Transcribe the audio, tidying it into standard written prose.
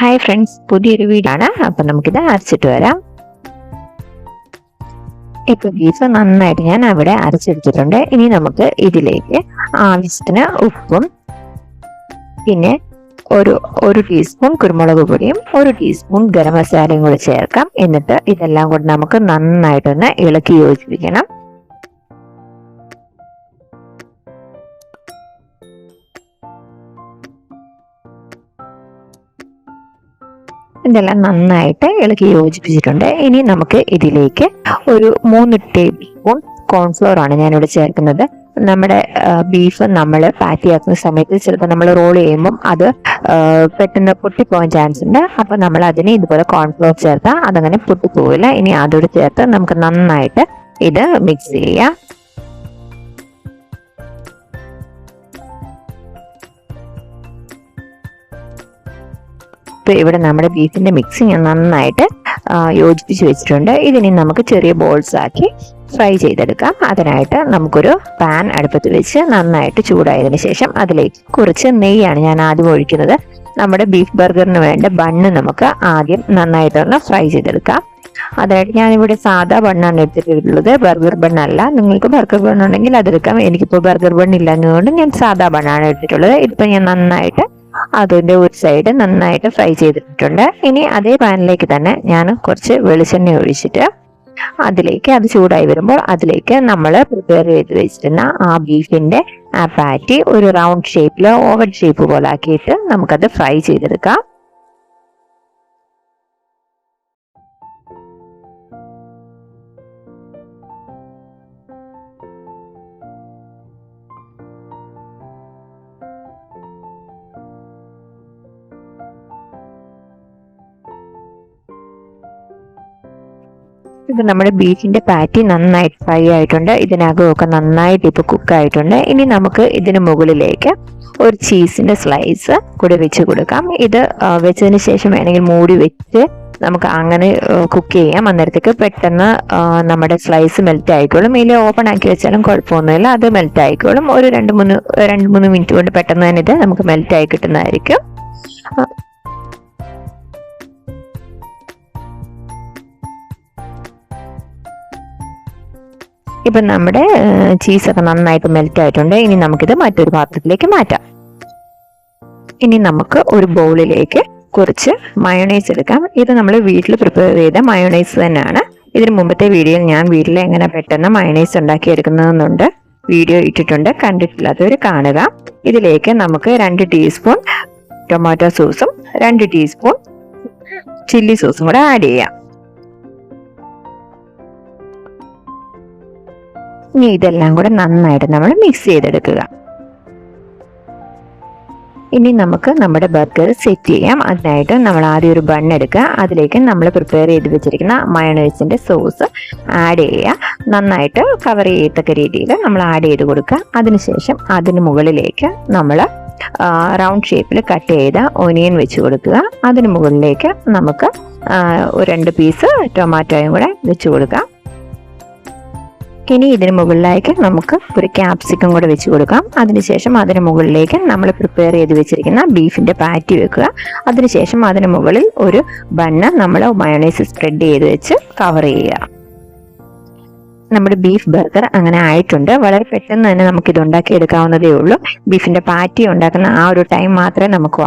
Hi friends, പുതിയൊരു video ആണ്. അപ്പം നമുക്കിത് അരച്ചിട്ട് വരാം. ഇപ്പൊ ബീഫ് നന്നായിട്ട് ഞാൻ അവിടെ അരച്ചെടുത്തിട്ടുണ്ട്. ഇനി നമുക്ക് ഇതിലേക്ക് ആവശ്യത്തിന് ഉപ്പും പിന്നെ ഒരു ടീസ്പൂൺ കുരുമുളക് പൊടിയും 1 ടീസ്പൂൺ ഗരം മസാലയും കൂടി ചേർക്കാം. എന്നിട്ട് ഇതെല്ലാം കൂടി നമുക്ക് നന്നായിട്ടൊന്ന് ഇളക്കി യോജിപ്പിക്കണം. ഇതെല്ലാം നന്നായിട്ട് ഇളക്കി യോജിപ്പിച്ചിട്ടുണ്ട്. ഇനി നമുക്ക് ഇതിലേക്ക് ഒരു 3 ടേബിൾ സ്പൂൺ കോൺഫ്ലോർ ആണ് ഞാനിവിടെ ചേർക്കുന്നത്. നമ്മുടെ ബീഫ് നമ്മൾ പാറ്റിയാക്കുന്ന സമയത്ത് ചിലപ്പോൾ നമ്മൾ റോൾ ചെയ്യുമ്പം അത് പെട്ടെന്ന് പൊട്ടിപ്പോകാൻ ചാൻസ് ഉണ്ട്. അപ്പൊ നമ്മൾ അതിന് ഇതുപോലെ കോൺഫ്ലോർ ചേർത്താൽ അതങ്ങനെ പൊട്ടിപ്പോവില്ല. ഇനി അതോട് ചേർത്ത് നമുക്ക് നന്നായിട്ട് ഇത് മിക്സ് ചെയ്യാം. ഇപ്പൊ ഇവിടെ നമ്മുടെ ബീഫിന്റെ മിക്സിങ് നന്നായിട്ട് യോജിപ്പിച്ച് വെച്ചിട്ടുണ്ട്. ഇതിനി നമുക്ക് ചെറിയ ബോൾസ് ആക്കി ഫ്രൈ ചെയ്തെടുക്കാം. അതിനായിട്ട് നമുക്കൊരു പാൻ അടുപ്പത്ത് വെച്ച് നന്നായിട്ട് ചൂടായതിനു ശേഷം അതിലേക്ക് കുറച്ച് നെയ്യാണ് ഞാൻ ആദ്യം ഒഴിക്കുന്നത്. നമ്മുടെ ബീഫ് ബർഗറിന് വേണ്ട ബണ്ണ് നമുക്ക് ആദ്യം നന്നായിട്ടൊന്ന് ഫ്രൈ ചെയ്തെടുക്കാം. അതായിട്ട് ഞാനിവിടെ സാധാ ബണ്ണാണ് എടുത്തിട്ടുള്ളത്, ബർഗർ ബണ്ണല്ല. നിങ്ങൾക്ക് ബർഗർ ബണ്ണുണ്ടെങ്കിൽ അതെടുക്കാം. എനിക്കിപ്പോൾ ബർഗർ ബണ്ണ് ഇല്ലാഞ്ഞതുകൊണ്ട് ഞാൻ സാധാ ബണ്ണാണ് എടുത്തിട്ടുള്ളത്. ഇതിപ്പോൾ ഞാൻ നന്നായിട്ട് അതിന്റെ ഒരു സൈഡ് നന്നായിട്ട് ഫ്രൈ ചെയ്തിട്ടുണ്ട്. ഇനി അതേ പാനിലേക്ക് തന്നെ ഞാൻ കുറച്ച് വെളിച്ചെണ്ണ ഒഴിച്ചിട്ട് അതിലേക്ക് അത് ചൂടായി വരുമ്പോൾ അതിലേക്ക് നമ്മൾ പ്രിപ്പയർ ചെയ്ത് വെച്ചിരുന്ന ആ ബീഫിന്റെ ആ പാറ്റി ഒരു റൗണ്ട് ഷേപ്പിലോ ഓവൽ ഷേപ്പ് പോലെ ആക്കിയിട്ട് നമുക്കത് ഫ്രൈ ചെയ്തെടുക്കാം. ഇത് നമ്മുടെ ബീഫിന്റെ പാറ്റി നന്നായിട്ട് ഫ്രൈ ആയിട്ടുണ്ട്. ഇതിനകമൊക്കെ നന്നായിട്ട് ഇപ്പൊ കുക്ക് ആയിട്ടുണ്ട്. ഇനി നമുക്ക് ഇതിന് മുകളിലേക്ക് ഒരു ചീസിന്റെ സ്ലൈസ് കൂടി വെച്ച് കൊടുക്കാം. ഇത് വെച്ചതിന് ശേഷം വേണമെങ്കിൽ മൂടി വെച്ച് നമുക്ക് അങ്ങനെ കുക്ക് ചെയ്യാം. അന്നേരത്തേക്ക് പെട്ടെന്ന് നമ്മുടെ സ്ലൈസ് മെൽറ്റ് ആയിക്കോളും. ഇതിൽ ഓപ്പൺ ആക്കി വെച്ചാലും കുഴപ്പമൊന്നുമില്ല, അത് മെൽറ്റ് ആയിക്കോളും. ഒരു 2-3 മിനിറ്റ് കൊണ്ട് പെട്ടെന്ന് തന്നെ ഇത് നമുക്ക് മെൽറ്റ് ആയി കിട്ടുന്നതായിരിക്കും. ഇപ്പൊ നമ്മുടെ ചീസൊക്കെ നന്നായിട്ട് മെൽറ്റ് ആയിട്ടുണ്ട്. ഇനി നമുക്കിത് മറ്റൊരു പാത്രത്തിലേക്ക് മാറ്റാം. ഇനി നമുക്ക് ഒരു ബൗളിലേക്ക് കുറച്ച് മയോണൈസ് എടുക്കാം. ഇത് നമ്മൾ വീട്ടിൽ പ്രിപ്പയർ ചെയ്ത മയോണൈസ് തന്നെയാണ്. ഇതിന് മുമ്പത്തെ വീഡിയോയിൽ ഞാൻ വീട്ടിൽ എങ്ങനെ പെട്ടെന്ന് മയോണൈസ് ഉണ്ടാക്കിയെടുക്കുന്നതെന്നുണ്ട് വീഡിയോ ഇട്ടിട്ടുണ്ട്. കണ്ടിട്ടില്ലാത്തവർ കാണുക. ഇതിലേക്ക് നമുക്ക് 2 ടീസ്പൂൺ ടൊമാറ്റോ സോസും 2 ടീസ്പൂൺ ചില്ലി സോസും കൂടെ ആഡ് ചെയ്യാം. ഇനി ഇതെല്ലാം കൂടെ നന്നായിട്ട് നമ്മൾ മിക്സ് ചെയ്തെടുക്കുക. ഇനി നമുക്ക് നമ്മുടെ ബർഗർ സെറ്റ് ചെയ്യാം. അതിനായിട്ട് നമ്മൾ ആദ്യം ഒരു ബൺ എടുക്കുക. അതിലേക്ക് നമ്മൾ പ്രിപ്പയർ ചെയ്ത് വെച്ചിരിക്കുന്ന മയോണൈസിന്റെ സോസ് ആഡ് ചെയ്യുക. നന്നായിട്ട് കവർ ചെയ്യത്തക്ക രീതിയിൽ നമ്മൾ ആഡ് ചെയ്ത് കൊടുക്കുക. അതിനുശേഷം അതിന് മുകളിലേക്ക് നമ്മൾ റൗണ്ട് ഷേപ്പിൽ കട്ട് ചെയ്ത ഒനിയൻ വെച്ച് കൊടുക്കുക. അതിന് മുകളിലേക്ക് നമുക്ക് 2 പീസ് ടൊമാറ്റോയും കൂടെ വെച്ച് കൊടുക്കാം. ഇനി ഇതിന് മുകളിലേക്ക് നമുക്ക് ഒരു ക്യാപ്സിക്കം കൂടെ വെച്ച് കൊടുക്കാം. അതിനുശേഷം അതിന് മുകളിലേക്ക് നമ്മൾ പ്രിപ്പയർ ചെയ്ത് വെച്ചിരിക്കുന്ന ബീഫിന്റെ പാറ്റി വെക്കുക. അതിനുശേഷം അതിന് മുകളിൽ ഒരു ബണ്ണ് നമ്മൾ മയോണൈസ് സ്പ്രെഡ് ചെയ്ത് വെച്ച് കവർ ചെയ്യുക. നമ്മുടെ ബീഫ് ബർഗർ അങ്ങനെ ആയിട്ടുണ്ട്. വളരെ പെട്ടെന്ന് തന്നെ നമുക്ക് ഇത് ഉണ്ടാക്കി എടുക്കാവുന്നതേ ഉള്ളൂ. ബീഫിന്റെ പാറ്റി ഉണ്ടാക്കുന്ന ആ ഒരു ടൈം മാത്രമേ നമുക്ക്